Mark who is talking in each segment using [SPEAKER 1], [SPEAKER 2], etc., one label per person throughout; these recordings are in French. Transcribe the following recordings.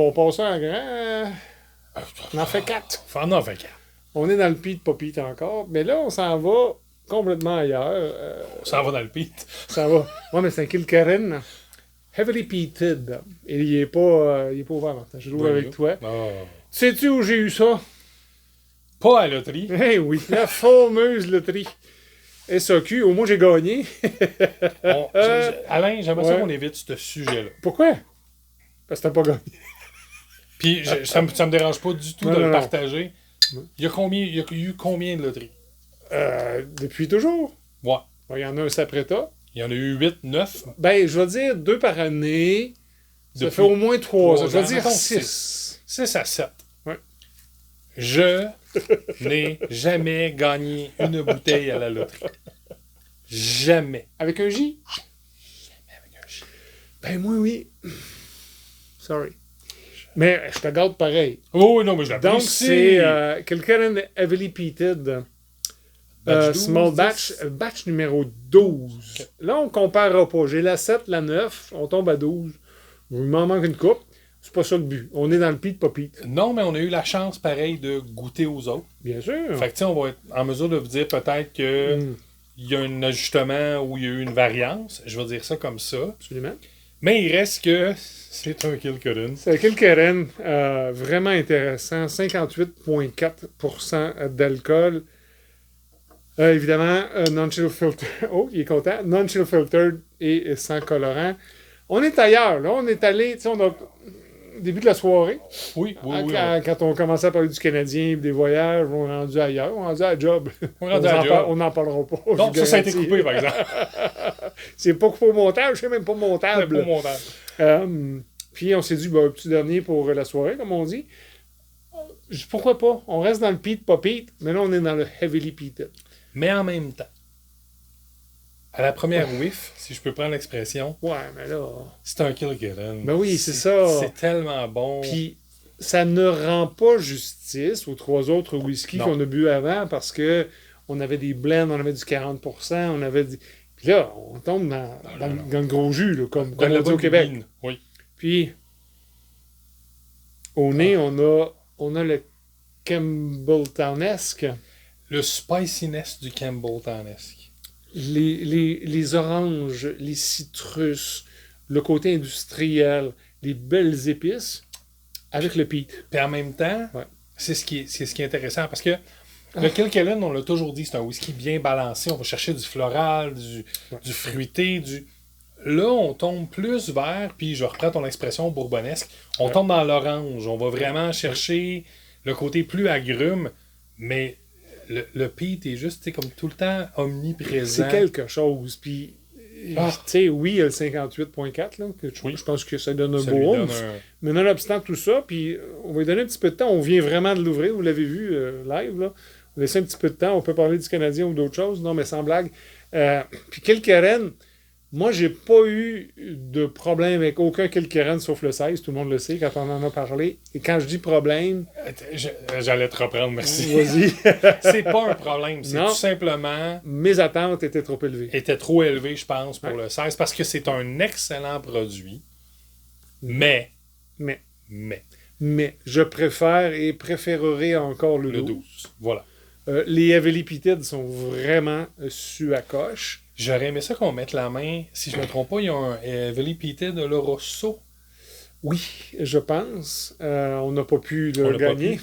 [SPEAKER 1] on passe ça en grand. On en fait 4.
[SPEAKER 2] On en fait 4.
[SPEAKER 1] On est dans le Pete pas Pete encore. Mais là, on s'en va complètement ailleurs.
[SPEAKER 2] On s'en va dans le pit.
[SPEAKER 1] Ça va. Ouais, mais c'est un Kilkerran. Heavily peated. Et il est pas ouvert, Martin. Je l'ouvre avec toi.
[SPEAKER 2] Oh.
[SPEAKER 1] Sais-tu où j'ai eu ça?
[SPEAKER 2] Pas à la loterie.
[SPEAKER 1] Eh oui, la fameuse loterie. SAQ, au moins j'ai gagné.
[SPEAKER 2] Alain, j'aimerais ça
[SPEAKER 1] Ouais.
[SPEAKER 2] qu'on évite ce sujet-là.
[SPEAKER 1] Pourquoi? Parce que t'as pas gagné.
[SPEAKER 2] Puis ça me dérange pas du tout
[SPEAKER 1] Non,
[SPEAKER 2] de
[SPEAKER 1] non,
[SPEAKER 2] le
[SPEAKER 1] non.
[SPEAKER 2] partager. Il y a eu combien de loteries?
[SPEAKER 1] Depuis toujours.
[SPEAKER 2] Ouais.
[SPEAKER 1] Il y en a un Sapreta.
[SPEAKER 2] Il y en a eu 8, 9.
[SPEAKER 1] Ben, je vais dire 2 par année. Ça
[SPEAKER 2] Depuis
[SPEAKER 1] fait au moins 3.
[SPEAKER 2] 3
[SPEAKER 1] Je vais
[SPEAKER 2] ans.
[SPEAKER 1] dire
[SPEAKER 2] Mettons
[SPEAKER 1] 6.
[SPEAKER 2] 6 à 7.
[SPEAKER 1] Ouais.
[SPEAKER 2] Je n'ai jamais gagné une bouteille à la loterie. Jamais.
[SPEAKER 1] Avec un J?
[SPEAKER 2] Avec un chien.
[SPEAKER 1] Ben, moi, oui. Sorry. Mais je te garde pareil.
[SPEAKER 2] Oh oui, non, mais je l'apprécie.
[SPEAKER 1] Donc, c'est Kilkerran Heavily Peated.
[SPEAKER 2] Batch 12,
[SPEAKER 1] Small
[SPEAKER 2] 10.
[SPEAKER 1] batch numéro 12.
[SPEAKER 2] Okay.
[SPEAKER 1] Là, on comparera pas. J'ai la 7, la 9, on tombe à 12. Il m'en manque une coupe. C'est pas ça le but. On est dans le Pete, pas Pete.
[SPEAKER 2] Non, mais on a eu la chance, pareil, de goûter aux autres.
[SPEAKER 1] Bien sûr.
[SPEAKER 2] Fait que, tu sais, on va être en mesure de vous dire peut-être que il y a un ajustement ou il y a eu une variance. Je vais dire ça comme ça.
[SPEAKER 1] Absolument.
[SPEAKER 2] Mais il reste que c'est un Kilkerran.
[SPEAKER 1] C'est un Kilkerran vraiment intéressant. 58,4% d'alcool. Évidemment, non-chill filter. Oh, il est content. Non-chill filtered et sans colorant. On est ailleurs, là. On est allé, tu sais, on a début de la soirée.
[SPEAKER 2] Oui, oui, oui.
[SPEAKER 1] Quand on commençait à parler du Canadien, des voyages, on est rendu ailleurs. On est rendu à la job.
[SPEAKER 2] On est rendu à la job.
[SPEAKER 1] On n'en parlera pas.
[SPEAKER 2] Non,
[SPEAKER 1] je
[SPEAKER 2] ça a été
[SPEAKER 1] garantis.
[SPEAKER 2] coupé, par exemple.
[SPEAKER 1] C'est pas coupé au montage, c'est même pas
[SPEAKER 2] C'est
[SPEAKER 1] montable.
[SPEAKER 2] pas montage.
[SPEAKER 1] Puis on s'est dit, un petit dernier pour la soirée, comme on dit. Pourquoi pas? On reste dans le Pete, pas Pete, mais là, on est dans le Heavily Peated.
[SPEAKER 2] Mais en même temps, à la première whiff, si je peux prendre l'expression,
[SPEAKER 1] Ouais, mais là...
[SPEAKER 2] c'est un Kilkerran.
[SPEAKER 1] Ben oui, c'est ça.
[SPEAKER 2] C'est tellement bon.
[SPEAKER 1] Puis ça ne rend pas justice aux 3 autres whisky
[SPEAKER 2] Non.
[SPEAKER 1] qu'on a bu avant parce que on avait des blends, on avait du 40%, on avait du... Puis là, on tombe dans le gros jus, là, comme
[SPEAKER 2] Dans
[SPEAKER 1] on
[SPEAKER 2] la
[SPEAKER 1] dit au
[SPEAKER 2] bonne
[SPEAKER 1] Québec.
[SPEAKER 2] ligne. Oui.
[SPEAKER 1] Puis, au nez, on a le Campbelltownesque.
[SPEAKER 2] Le spiciness du Campbelltownesque.
[SPEAKER 1] Les oranges, les citrus, le côté industriel, les belles épices, avec le peat.
[SPEAKER 2] Puis en même temps,
[SPEAKER 1] Ouais.
[SPEAKER 2] c'est ce qui est intéressant parce que le Kilkerran, on l'a toujours dit, c'est un whisky bien balancé. On va chercher du floral, du fruité, Là, on tombe plus vers, puis je reprends ton expression bourbonnesque, on tombe dans l'orange. On va vraiment chercher le côté plus agrume, mais le peat est juste, tu sais, comme tout le temps omniprésent.
[SPEAKER 1] C'est quelque chose. Puis, tu sais, oui, il y a le 58,4, là, que je pense que ça donne un
[SPEAKER 2] Ça lui
[SPEAKER 1] beau
[SPEAKER 2] donne
[SPEAKER 1] oomph.
[SPEAKER 2] un-
[SPEAKER 1] Mais nonobstant tout ça, puis on va lui donner un petit peu de temps. On vient vraiment de l'ouvrir, vous l'avez vu live, là. On laisse un petit peu de temps. On peut parler du Canadien ou d'autres choses. Non, mais sans blague. Puis Kilkerran, moi, j'ai pas eu de problème avec aucun Kilkerran sauf le 16. Tout le monde le sait quand on en a parlé. Et quand je dis problème,
[SPEAKER 2] J'allais te reprendre, merci.
[SPEAKER 1] vas-y.
[SPEAKER 2] C'est pas un problème, c'est
[SPEAKER 1] Non.
[SPEAKER 2] tout simplement
[SPEAKER 1] Mes attentes étaient trop élevées.
[SPEAKER 2] était trop élevé, je pense, pour
[SPEAKER 1] Ouais.
[SPEAKER 2] le 16, parce que c'est un excellent produit, mais,
[SPEAKER 1] Mais
[SPEAKER 2] mais,
[SPEAKER 1] je préfère et préférerais encore le
[SPEAKER 2] le
[SPEAKER 1] 12.
[SPEAKER 2] 12. Voilà.
[SPEAKER 1] Les Heavily Peated sont vraiment su à coche.
[SPEAKER 2] J'aurais aimé ça qu'on mette la main, si je ne me trompe pas, il y a un Heavily Peated de Rosso.
[SPEAKER 1] Oui, je pense. On n'a pas pu
[SPEAKER 2] On
[SPEAKER 1] le
[SPEAKER 2] l'a pas
[SPEAKER 1] gagner.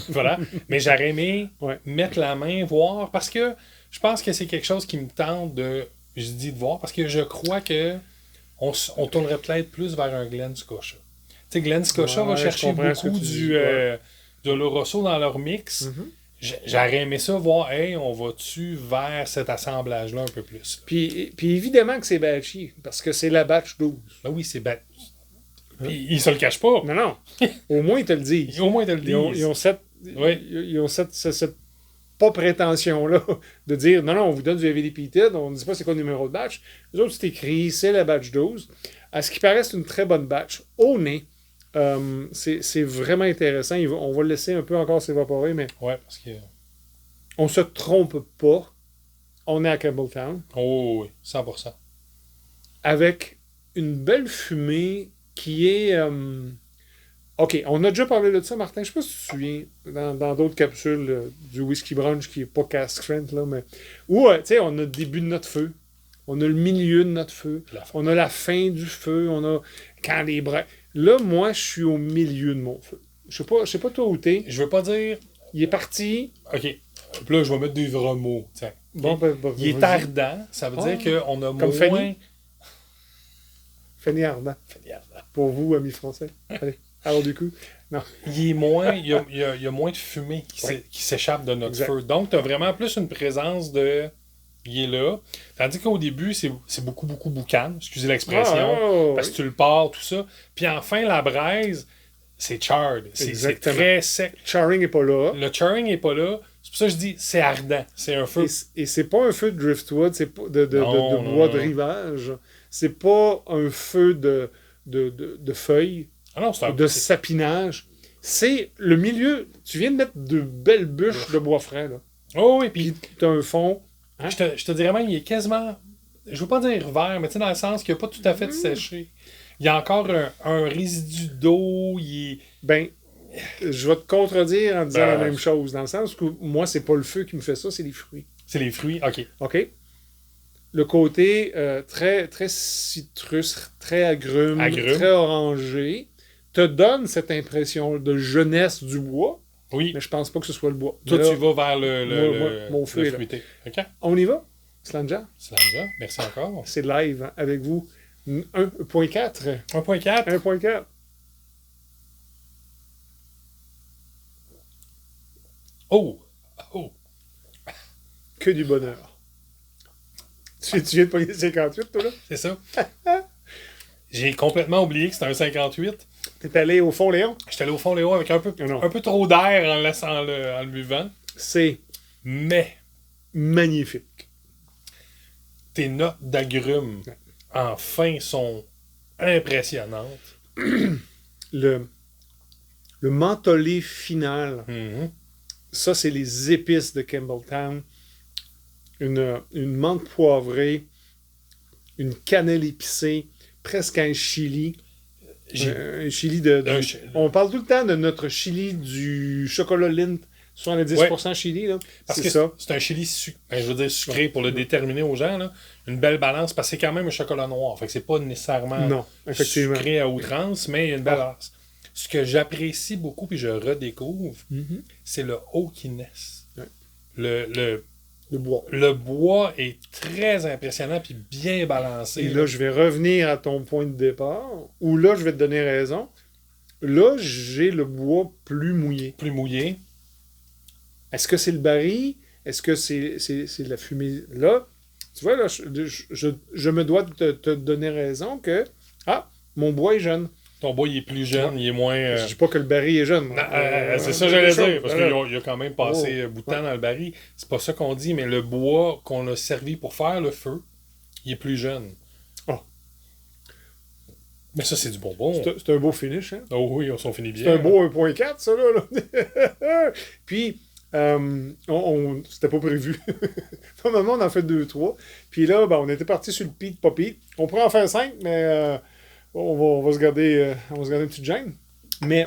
[SPEAKER 2] Voilà. Mais j'aurais aimé
[SPEAKER 1] Ouais.
[SPEAKER 2] mettre la main, voir, parce que je pense que c'est quelque chose qui me tente je dis de voir, parce que je crois que on tournerait peut-être plus vers un Glen Scotia. Tu sais, Glen Scotia va
[SPEAKER 1] Ouais, je
[SPEAKER 2] chercher
[SPEAKER 1] comprends ce que
[SPEAKER 2] beaucoup
[SPEAKER 1] tu dis, ouais.
[SPEAKER 2] de l'Orosso dans leur mix.
[SPEAKER 1] Mhm.
[SPEAKER 2] J'aurais aimé ça voir, hey, on va-tu vers cet assemblage-là un peu plus?
[SPEAKER 1] Puis évidemment que c'est batchy, parce que c'est la batch 12.
[SPEAKER 2] Ben oui, c'est bête. Puis ils se le cachent pas.
[SPEAKER 1] Non, non. Au moins, ils te le disent.
[SPEAKER 2] Au moins, ils te le
[SPEAKER 1] Ils ont,
[SPEAKER 2] disent.
[SPEAKER 1] ils ont cette,
[SPEAKER 2] Oui.
[SPEAKER 1] ils ont cette pas prétention-là de dire non, non, on vous donne du Heavily Peated, on ne dit pas c'est quoi le numéro de batch. Les autres, c'est écrit, c'est la batch 12. À ce qui paraît, c'est une très bonne batch. Au nez, c'est vraiment intéressant. On va le laisser un peu encore s'évaporer, mais
[SPEAKER 2] Ouais, parce que.
[SPEAKER 1] on se trompe pas. On est à Campbelltown
[SPEAKER 2] Oh oui, 100%.
[SPEAKER 1] avec une belle fumée qui est OK, on a déjà parlé de ça, Martin. Je sais pas si tu te souviens, dans d'autres capsules du Whisky Brunch qui est pas cask strength, là, mais où, tu sais, on a le début de notre feu, on a le milieu de notre feu, on a la fin du feu, on a quand les bras. Là, moi, je suis au milieu de mon feu. Je sais pas toi où t'es.
[SPEAKER 2] Je veux pas dire.
[SPEAKER 1] Il est parti.
[SPEAKER 2] OK. Puis là, je vais mettre des vrais mots. Tiens.
[SPEAKER 1] Bon,
[SPEAKER 2] il est ardent. Ça veut dire qu'on a
[SPEAKER 1] comme
[SPEAKER 2] moins.
[SPEAKER 1] Fanny. Fanny ardent.
[SPEAKER 2] Fanny ardent.
[SPEAKER 1] Pour vous, amis français. Allez. Alors du coup, non.
[SPEAKER 2] Il est moins, il y a moins de fumée qui s'échappe de notre feu. Donc, tu as vraiment plus une présence de... Il est là. Tandis qu'au début, c'est beaucoup, beaucoup boucan. Excusez l'expression. Parce que tu le pars, tout ça. Puis enfin, la braise, c'est charred. C'est très sec.
[SPEAKER 1] Charring n'est pas là.
[SPEAKER 2] Le charring n'est pas là. C'est pour ça que je dis, c'est ardent. C'est un feu.
[SPEAKER 1] Et c'est pas un feu de driftwood, c'est pas de bois de rivage. C'est pas un feu de feuilles.
[SPEAKER 2] Ah non,
[SPEAKER 1] de sapinage. C'est le milieu. Tu viens de mettre de belles bûches de bois frais. Là.
[SPEAKER 2] Oh oui, puis
[SPEAKER 1] tu as un fond.
[SPEAKER 2] Hein? Je te dirais même, il est quasiment. Je veux pas dire vert, mais tu sais, dans le sens qu'il n'a pas tout à fait séché. Il y a encore un résidu d'eau. Il est...
[SPEAKER 1] Ben, je vais te contredire en disant la même chose. Dans le sens que moi, c'est pas le feu qui me fait ça, c'est les fruits.
[SPEAKER 2] C'est les fruits, OK.
[SPEAKER 1] OK. Le côté très, très citrus, très agrume, très orangé, te donne cette impression de jeunesse du bois.
[SPEAKER 2] Oui.
[SPEAKER 1] Mais je pense pas que ce soit le bois.
[SPEAKER 2] Toi, tu vas vers
[SPEAKER 1] mon feu
[SPEAKER 2] le fruité. OK.
[SPEAKER 1] On y va? Slanja?
[SPEAKER 2] Slanja, merci encore.
[SPEAKER 1] C'est live hein, avec vous. 1.4.
[SPEAKER 2] 1.4.
[SPEAKER 1] 1.4.
[SPEAKER 2] Oh!
[SPEAKER 1] Que du bonheur. Tu viens de pogner 58, toi, là?
[SPEAKER 2] C'est ça. J'ai complètement oublié que c'était un 58.
[SPEAKER 1] T'es allé au fond, Léon?
[SPEAKER 2] J'étais allé au fond, Léon, avec un peu trop d'air en laissant en le buvant. Mais
[SPEAKER 1] magnifique.
[SPEAKER 2] Tes notes d'agrumes, enfin, sont impressionnantes.
[SPEAKER 1] Le mentholé final, ça, c'est les épices de Campbelltown. Une menthe poivrée, une cannelle épicée, presque un chili. Un chili on parle tout le temps de notre chili du chocolat Lindt, 70% chili. Là.
[SPEAKER 2] Parce que c'est un chili je veux dire sucré pour le déterminer aux gens. Là. Une belle balance, parce que c'est quand même un chocolat noir. Fait que c'est pas nécessairement sucré à outrance, mais il y a une belle balance. Ce que j'apprécie beaucoup, puis je redécouvre, c'est le oakiness. Le bois. Le bois est très impressionnant puis bien balancé.
[SPEAKER 1] Et là, je vais revenir à ton point de départ, où là, je vais te donner raison. Là, j'ai le bois plus mouillé.
[SPEAKER 2] Plus mouillé.
[SPEAKER 1] Est-ce que c'est le baril? Est-ce que c'est de la fumée? Là, tu vois, là, je me dois de te donner raison que, mon bois est jeune.
[SPEAKER 2] Ton bois, il est plus jeune, il est moins...
[SPEAKER 1] Je dis pas que le baril est jeune.
[SPEAKER 2] C'est ça que j'allais dire, parce qu'il a quand même passé bout de temps dans le baril. C'est pas ça qu'on dit, mais le bois qu'on a servi pour faire le feu, il est plus jeune. Mais ça, c'est du bonbon.
[SPEAKER 1] C'est un beau finish, hein?
[SPEAKER 2] Oh oui, on s'en finit bien.
[SPEAKER 1] C'est un beau 1.4, ça, là. Puis, c'était pas prévu. Normalement, on en fait 2-3. Puis là, on était parti sur le peat, pas peat. On pourrait en faire 5, mais... On va se garder une petite gêne. Mais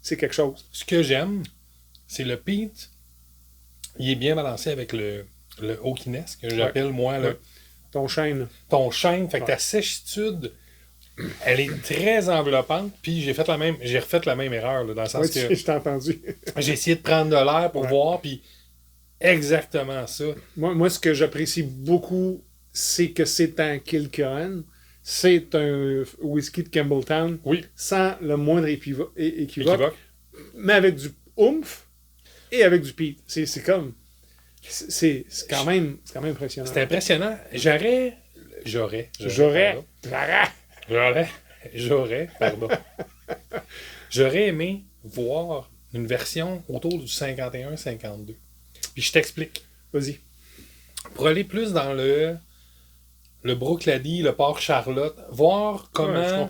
[SPEAKER 1] c'est quelque chose.
[SPEAKER 2] Ce que j'aime, c'est le peat. Il est bien balancé avec le oakiness, que j'appelle, moi,
[SPEAKER 1] ton chêne.
[SPEAKER 2] Ton chêne. Fait que ta séchitude, elle est très enveloppante. Puis j'ai refait la même erreur, là, dans le sens que...
[SPEAKER 1] Je t'ai entendu.
[SPEAKER 2] J'ai essayé de prendre de l'air pour voir, puis exactement ça.
[SPEAKER 1] Moi, ce que j'apprécie beaucoup, c'est que c'est un Kilkerran. C'est un whisky de Campbelltown sans le moindre équivoque, mais avec du oomph et avec du peat. C'est comme... C'est quand même impressionnant.
[SPEAKER 2] C'est impressionnant. J'aurais aimé voir une version autour du 51-52. Puis je t'explique.
[SPEAKER 1] Vas-y.
[SPEAKER 2] Pour aller plus dans le Brooklady, le Port Charlotte, voir comment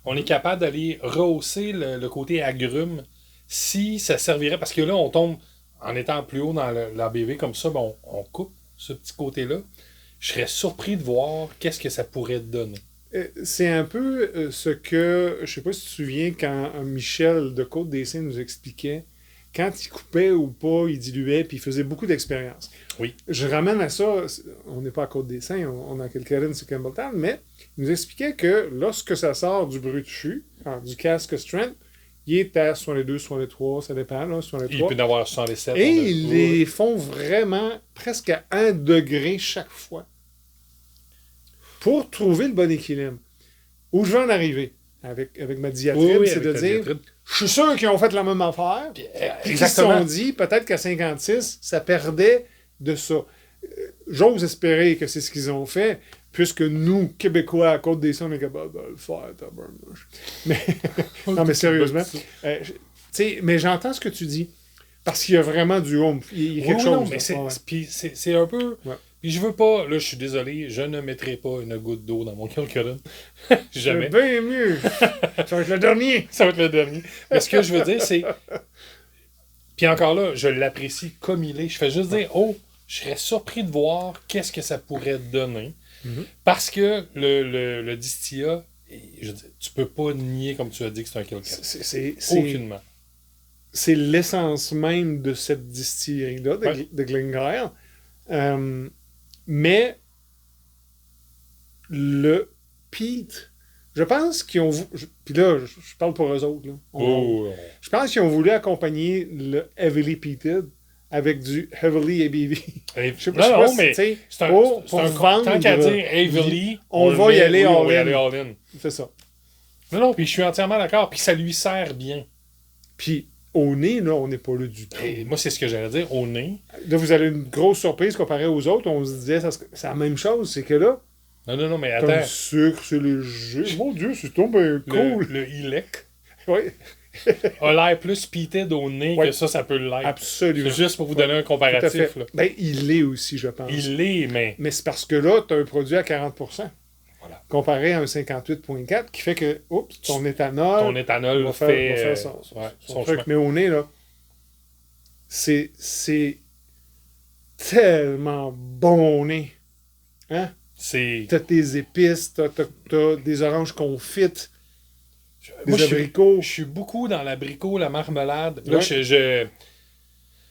[SPEAKER 2] on est capable d'aller rehausser le côté agrume si ça servirait. Parce que là, on tombe, en étant plus haut dans la BV comme ça, on coupe ce petit côté-là. Je serais surpris de voir qu'est-ce que ça pourrait donner.
[SPEAKER 1] C'est un peu ce que, je sais pas si tu te souviens, quand Michel de Côte-des-Saints nous expliquait, quand il coupait ou pas, il diluait, puis il faisait beaucoup d'expériences.
[SPEAKER 2] Oui.
[SPEAKER 1] Je ramène à ça, on n'est pas à Côte-des-Saints, on a quelques rines sur Campbelltown, mais il nous expliquait que lorsque ça sort du brut de fût, du casque strength, il est à 62, 63, ça dépend, là, 63.
[SPEAKER 2] Il peut y en avoir 67.
[SPEAKER 1] Et ils les font vraiment presque à 1 degré chaque fois pour trouver le bon équilibre. Où je veux en arriver avec ma diatribe, c'est de dire, je suis sûr qu'ils ont fait la même affaire, puis qu'ils se sont dit, peut-être qu'à 56, ça perdait de ça. J'ose espérer que c'est ce qu'ils ont fait, puisque nous, Québécois, à Côte-des-Saints, on est capable de le faire, tabarnouche. Mais, non, mais sérieusement, mais j'entends ce que tu dis, parce qu'il y a vraiment du oomph. Il y a quelque chose.
[SPEAKER 2] Non, mais c'est un peu... Ouais. Puis je veux pas, là, je suis désolé, je ne mettrai pas une goutte d'eau dans mon calcul. Jamais.
[SPEAKER 1] C'est bien mieux. Ça va être le dernier.
[SPEAKER 2] Ça va être le dernier. Mais ce que je veux dire, c'est... Puis encore là, je l'apprécie comme il est. Je fais juste dire, je serais surpris de voir qu'est-ce que ça pourrait donner. Mm-hmm. Parce que le distillat, je dis, tu peux pas nier, comme tu as dit, que c'est un calcaire. Aucunement.
[SPEAKER 1] C'est l'essence même de cette distillerie-là, de Glengarry. Mais le peat, je pense qu'ils ont... Puis là, je parle pour eux autres. Là. Je pense qu'ils ont voulu accompagner le heavily peated avec du heavily ABV.
[SPEAKER 2] Je sais pas mais c'est un
[SPEAKER 1] vendre,
[SPEAKER 2] tant qu'à dire heavily,
[SPEAKER 1] on va y aller
[SPEAKER 2] all-in.
[SPEAKER 1] C'est ça.
[SPEAKER 2] Non, puis je suis entièrement d'accord. Puis ça lui sert bien.
[SPEAKER 1] Puis au nez, là, on n'est pas là du tout.
[SPEAKER 2] Et moi, c'est ce que j'allais dire, au nez.
[SPEAKER 1] Là, vous avez une grosse surprise comparé aux autres. On se disait, c'est la même chose, c'est que là...
[SPEAKER 2] Non, mais attends.
[SPEAKER 1] Le sucre, c'est léger. Mon Dieu, c'est tombé cool.
[SPEAKER 2] Le Ilek.
[SPEAKER 1] Oui.
[SPEAKER 2] A l'air plus peated au nez que ça peut l'être.
[SPEAKER 1] Absolument.
[SPEAKER 2] C'est juste pour vous donner un comparatif. Là.
[SPEAKER 1] Ben, il l'est aussi, je pense.
[SPEAKER 2] Il l'est, mais...
[SPEAKER 1] Mais c'est parce que là, tu as un produit à 40%.
[SPEAKER 2] Voilà. Comparé
[SPEAKER 1] à un 58,4, qui fait que, ton éthanol...
[SPEAKER 2] va faire
[SPEAKER 1] son truc. Mais au nez, là, c'est tellement bon au nez. Hein? T'as tes épices, t'as des oranges confites, des abricots.
[SPEAKER 2] Je suis beaucoup dans l'abricot, la marmelade. Là,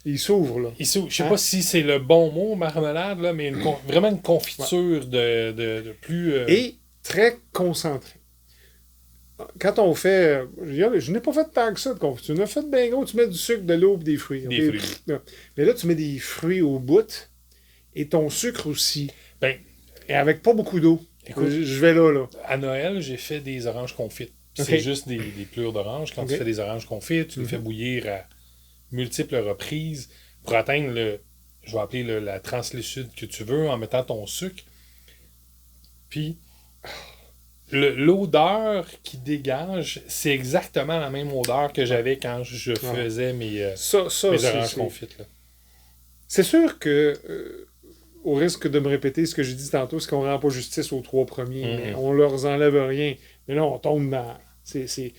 [SPEAKER 1] il s'ouvre, là.
[SPEAKER 2] Je sais pas si c'est le bon mot, marmelade, là, mais vraiment une confiture de plus...
[SPEAKER 1] Et très concentré. Quand on fait... Je n'ai pas fait tant que ça de confiture. On a fait bien gros, tu mets du sucre, de l'eau et des fruits. Mais là, tu mets des fruits au bout et ton sucre aussi. Et avec pas beaucoup d'eau. Écoute, je vais là.
[SPEAKER 2] À Noël, j'ai fait des oranges confites. C'est juste des plures d'orange. Quand tu fais des oranges confites, tu les fais bouillir à multiples reprises pour atteindre je vais appeler la translucide que tu veux en mettant ton sucre. Puis, l'odeur qui dégage, c'est exactement la même odeur que j'avais quand je faisais mes oranges confites. Là.
[SPEAKER 1] C'est sûr que... au risque de me répéter ce que j'ai dit tantôt, c'est qu'on ne rend pas justice aux 3 premiers, mais on leur enlève rien. Mais là, on tombe dans... C'est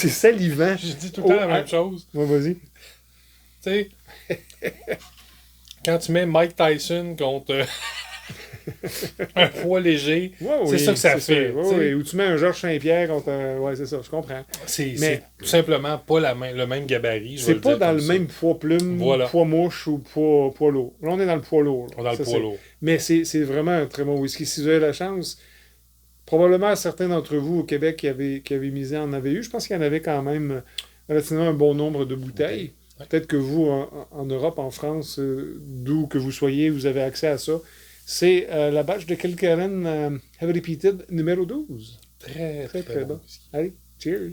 [SPEAKER 1] salivant.
[SPEAKER 2] Je dis tout le temps la même chose.
[SPEAKER 1] Ouais, vas-y.
[SPEAKER 2] Tu sais, quand tu mets Mike Tyson contre un poids léger, c'est ça que ça fait.
[SPEAKER 1] Ou tu mets un Georges Saint-Pierre contre... c'est ça, je comprends.
[SPEAKER 2] C'est tout simplement pas le même gabarit.
[SPEAKER 1] C'est pas dans le même poids plume, poids mouche ou poids lourd. Là, on est dans le poids lourd.
[SPEAKER 2] On est dans le poids lourd.
[SPEAKER 1] Mais c'est vraiment un très bon whisky. Si vous avez la chance, probablement certains d'entre vous au Québec qui avaient misé en avaient eu. Je pense qu'il y en avait quand même relativement un bon nombre de bouteilles. Ouais. Peut-être que vous, en Europe, en France, d'où que vous soyez, vous avez accès à ça. C'est la batch de Kilkerran Heavily Peated numéro 12.
[SPEAKER 2] Très, très,
[SPEAKER 1] très bon. Allez, cheers.